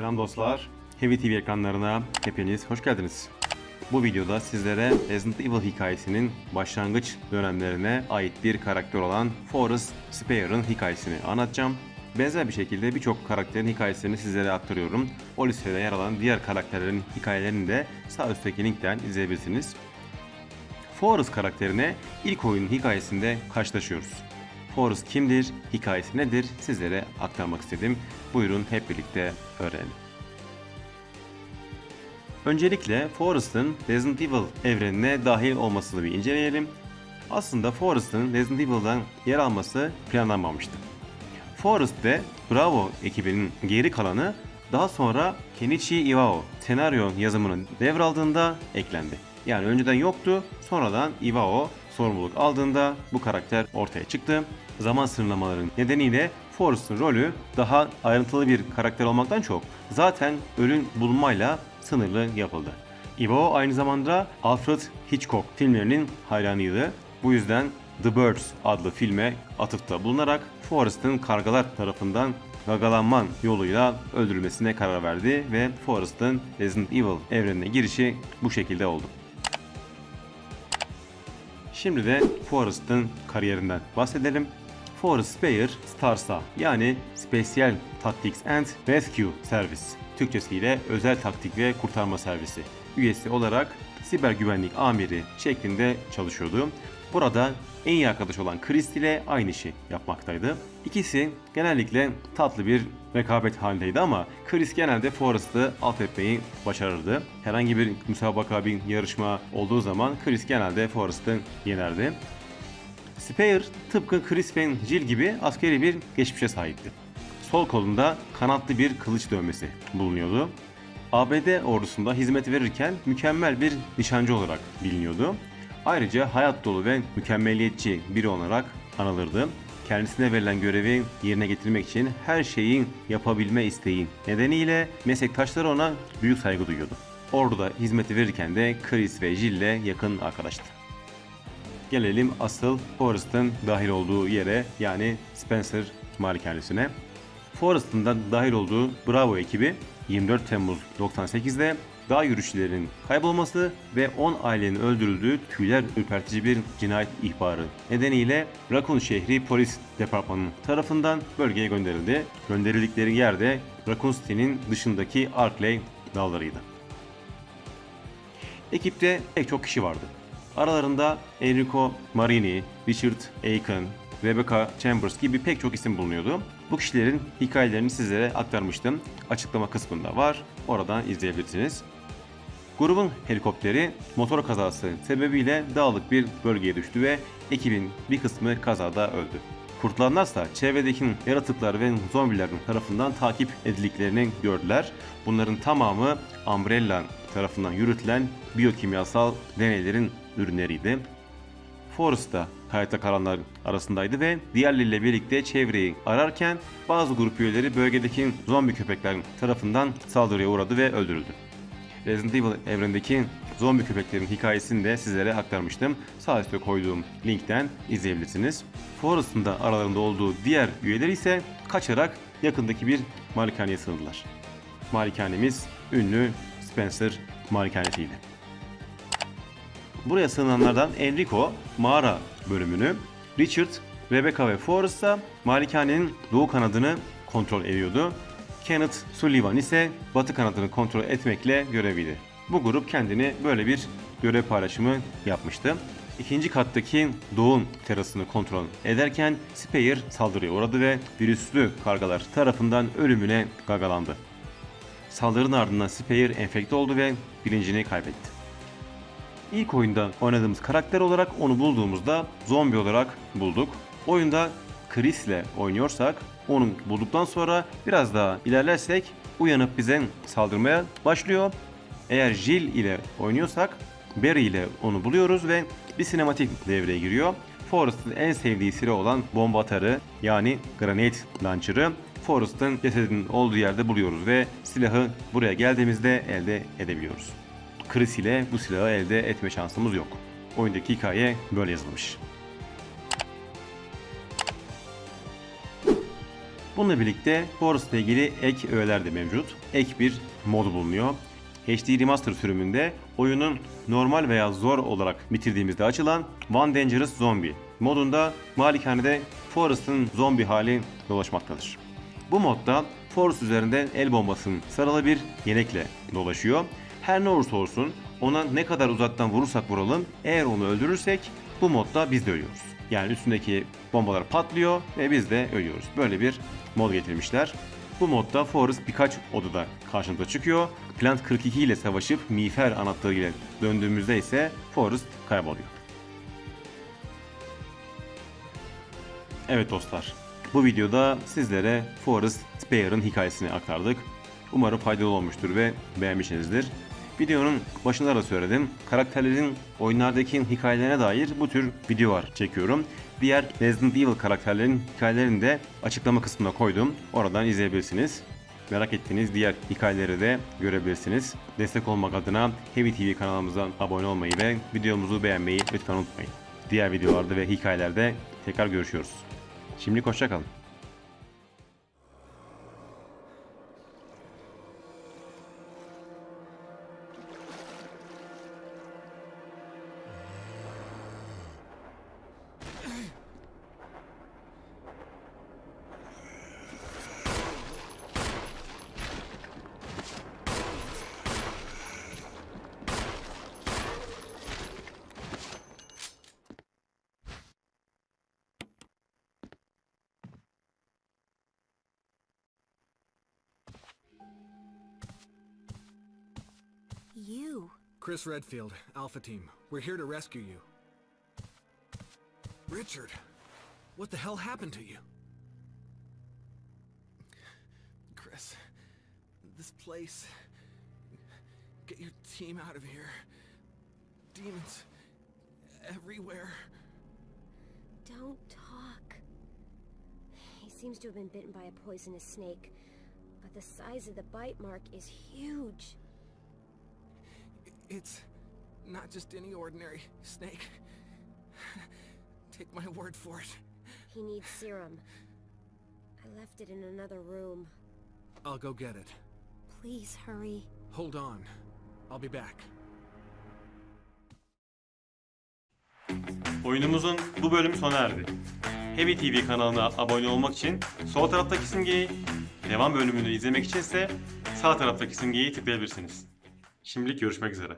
Selam dostlar. Heavy TV ekranlarına hepiniz hoş geldiniz. Bu videoda sizlere Resident Evil hikayesinin başlangıç dönemlerine ait bir karakter olan Forrest Spare'ın hikayesini anlatacağım. Benzer bir şekilde birçok karakterin hikayesini sizlere aktarıyorum. O listede yer alan diğer karakterlerin hikayelerini de sağ üstteki linkten izleyebilirsiniz. Forrest karakterine ilk oyunun hikayesinde karşılaşıyoruz. Forrest kimdir, hikayesi nedir sizlere aktarmak istedim. Buyurun hep birlikte öğrenelim. Öncelikle Forrest'ın Resident Evil evrenine dahil olmasını bir inceleyelim. Aslında Forrest'ın Resident Evil'dan yer alması planlanmamıştı. Forrest ve Bravo ekibinin geri kalanı daha sonra Kenichi Iwao senaryo yazımını devraldığında eklendi. Yani önceden yoktu, sonradan Iwao sorumluluk aldığında bu karakter ortaya çıktı. Zaman sınırlamaların nedeniyle Forrest'ın rolü daha ayrıntılı bir karakter olmaktan çok zaten ölüm bulmayla sınırlı yapıldı. Iwao aynı zamanda Alfred Hitchcock filmlerinin hayranıydı. Bu yüzden The Birds adlı filme atıfta bulunarak Forrest'ın kargalar tarafından gagalanman yoluyla öldürülmesine karar verdi ve Forrest'ın Resident Evil evrenine girişi bu şekilde oldu. Şimdi de Forrest'ın kariyerinden bahsedelim. Forrest Spare STARSA yani Special Tactics and Rescue Service, Türkçesiyle Özel Taktik ve Kurtarma Servisi üyesi olarak siber güvenlik amiri şeklinde çalışıyordu. Burada en iyi arkadaş olan Chris ile aynı işi yapmaktaydı. İkisi genellikle tatlı bir rekabet halindeydi ama Chris genelde Forrest'ı alt etmeyi başarırdı. Herhangi bir müsabaka, bir yarışma olduğu zaman Chris genelde Forrest'ı yenerdi. Spare tıpkı Chris ve Jill gibi askeri bir geçmişe sahipti. Sol kolunda kanatlı bir kılıç dövmesi bulunuyordu. ABD ordusunda hizmet verirken mükemmel bir nişancı olarak biliniyordu. Ayrıca hayat dolu ve mükemmeliyetçi biri olarak anılırdı. Kendisine verilen görevi yerine getirmek için her şeyi yapabilme isteği nedeniyle meslektaşları ona büyük saygı duyuyordu. Orduda hizmeti verirken de Chris ve Jill ile yakın arkadaştı. Gelelim asıl Forrest'ın dahil olduğu yere, yani Spencer malikanesine. Forrest'ın da dahil olduğu Bravo ekibi 24 Temmuz 98'de dağ yürüyüşçülerinin kaybolması ve 10 ailenin öldürüldüğü tüyler ürpertici bir cinayet ihbarı nedeniyle Raccoon şehri polis departmanı tarafından bölgeye gönderildi. Gönderildikleri yerde Raccoon City'nin dışındaki Arkley dağlarıydı. Ekipte pek çok kişi vardı. Aralarında Enrico Marini, Richard Aiken, Rebecca Chambers gibi pek çok isim bulunuyordu. Bu kişilerin hikayelerini sizlere aktarmıştım. Açıklama kısmında var. Oradan izleyebilirsiniz. Grubun helikopteri motor kazası sebebiyle dağlık bir bölgeye düştü ve ekibin bir kısmı kazada öldü. Kurtulanlarsa çevredeki yaratıklar ve zombilerin tarafından takip edildiklerini gördüler. Bunların tamamı Umbrella tarafından yürütülen biyokimyasal deneylerin ürünleriydi. Forrest da hayatta kalanlar arasındaydı ve diğerleriyle birlikte çevreyi ararken bazı grup üyeleri bölgedeki zombi köpeklerin tarafından saldırıya uğradı ve öldürüldü. Resident Evil evrendeki zombi köpeklerin hikayesini de sizlere aktarmıştım. Sağ üstte koyduğum linkten izleyebilirsiniz. Forrest'ın da aralarında olduğu diğer üyeler ise kaçarak yakındaki bir malikaneye sığındılar. Malikanemiz ünlü Spencer malikanesiydi. Buraya sığınanlardan Enrico mağara bölümünü, Richard, Rebecca ve Forrest ise malikanenin doğu kanadını kontrol ediyordu. Kenneth Sullivan ise batı kanadını kontrol etmekle görevliydi. Bu grup kendini böyle bir görev paylaşımı yapmıştı. İkinci kattaki doğum terasını kontrol ederken Spare saldırıya uğradı ve virüslü kargalar tarafından ölümüne gagalandı. Saldırının ardından Spare enfekte oldu ve bilincini kaybetti. İlk oyunda oynadığımız karakter olarak onu bulduğumuzda zombi olarak bulduk. Oyunda Chris ile oynuyorsak onu bulduktan sonra biraz daha ilerlersek uyanıp bize saldırmaya başlıyor. Eğer Jill ile oynuyorsak Barry ile onu buluyoruz ve bir sinematik devreye giriyor. Forrest'ın en sevdiği silah olan bomba atarı, yani granate launcher'ı Forrest'ın cesedinin olduğu yerde buluyoruz ve silahı buraya geldiğimizde elde edebiliyoruz. Chris ile bu silahı elde etme şansımız yok. Oyundaki hikaye böyle yazılmış. Bununla birlikte Forest ile ilgili ek öğeler de mevcut. Ek bir mod bulunuyor. HD Remaster sürümünde oyunun normal veya zor olarak bitirdiğimizde açılan One Dangerous Zombie modunda malikanede Forrest'ın zombi hali dolaşmaktadır. Bu modda Forrest üzerinde el bombasının sarılı bir yelekle dolaşıyor. Her ne olursa olsun ona ne kadar uzaktan vurursak vuralım, eğer onu öldürürsek bu modda biz de ölüyoruz. Yani üstündeki bombalar patlıyor ve biz de ölüyoruz. Böyle bir mod getirmişler. Bu modda Forrest birkaç odada karşımıza çıkıyor. Plant 42 ile savaşıp miğfer anahtarı ile döndüğümüzde ise Forrest kayboluyor. Evet dostlar, bu videoda sizlere Forrest Spare'ın hikayesini aktardık. Umarım faydalı olmuştur ve beğenmişsinizdir. Videonun başında da söyledim, karakterlerin oyunlardaki hikayelerine dair bu tür videolar çekiyorum. Diğer Resident Evil karakterlerin hikayelerini de açıklama kısmına koydum. Oradan izleyebilirsiniz. Merak ettiğiniz diğer hikayeleri de görebilirsiniz. Destek olmak adına Heavy TV kanalımıza abone olmayı ve videomuzu beğenmeyi lütfen unutmayın. Diğer videolarda ve hikayelerde tekrar görüşüyoruz. Şimdilik hoşça kalın. You. Chris Redfield, Alpha Team. We're here to rescue you. Richard, what the hell happened to you? Chris, this place... Get your team out of here. Demons everywhere. Don't talk. He seems to have been bitten by a poisonous snake, but the size of the bite mark is huge. It's not just any ordinary snake. Take my word for it. He needs serum. I left it in another room. I'll go get it. Please hurry. Hold on. I'll be back. Oyunumuzun bu bölümü sona erdi. Heavy TV kanalına abone olmak için sol taraftaki simgeyi, devam bölümünü izlemek içinse sağ taraftaki simgeyi tıklayabilirsiniz. Şimdilik görüşmek üzere.